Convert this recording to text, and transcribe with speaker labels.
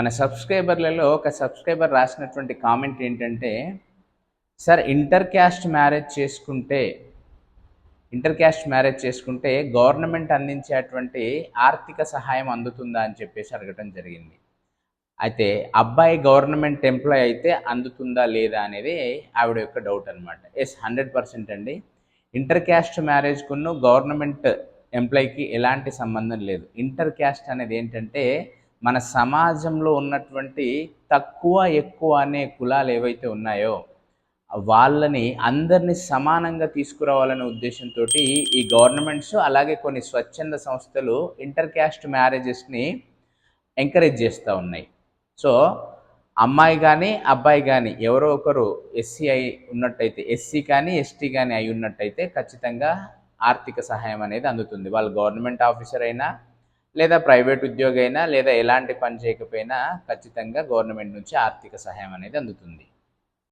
Speaker 1: మన సబ్స్క్రైబర్లలో ఒక సబ్స్క్రైబర్ రాసినటువంటి కామెంట్ ఏంటంటే, సార్ ఇంటర్ క్యాస్ట్ మ్యారేజ్ చేసుకుంటే గవర్నమెంట్ అందించేటువంటి ఆర్థిక సహాయం అందుతుందా అని చెప్పేసి అడగటం జరిగింది. అయితే అబ్బాయి గవర్నమెంట్ ఎంప్లాయ్ అయితే అందుతుందా లేదా అనేది ఆవిడ యొక్క డౌట్ అనమాట. ఎస్, 100% అండి. ఇంటర్ క్యాస్ట్ మ్యారేజ్కును గవర్నమెంట్ ఎంప్లాయ్కి ఎలాంటి సంబంధం లేదు. ఇంటర్ క్యాస్ట్ అనేది ఏంటంటే మన సమాజంలో ఉన్నటువంటి తక్కువ ఎక్కువ అనే కులాలు ఏవైతే ఉన్నాయో వాళ్ళని అందరినీ సమానంగా తీసుకురావాలనే ఉద్దేశంతో ఈ గవర్నమెంట్స్ అలాగే కొన్ని స్వచ్ఛంద సంస్థలు ఇంటర్ క్యాస్ట్ మ్యారేజెస్ని ఎంకరేజ్ చేస్తూ ఉన్నాయి. సో అమ్మాయి కానీ అబ్బాయి కానీ ఎవరో ఒకరు ఎస్సీ అయి ఉన్నట్టయితే, ఎస్సీ కానీ ఎస్టీ కానీ అయి ఉన్నట్టయితే ఖచ్చితంగా ఆర్థిక సహాయం అనేది అందుతుంది. వాళ్ళు గవర్నమెంట్ ఆఫీసర్ అయినా లేదా ప్రైవేట్ ఉద్యోగి అయినా లేదా ఎలాంటి పని చేయకపోయినా ఖచ్చితంగా గవర్నమెంట్ నుంచి ఆర్థిక సహాయం అనేది అందుతుంది.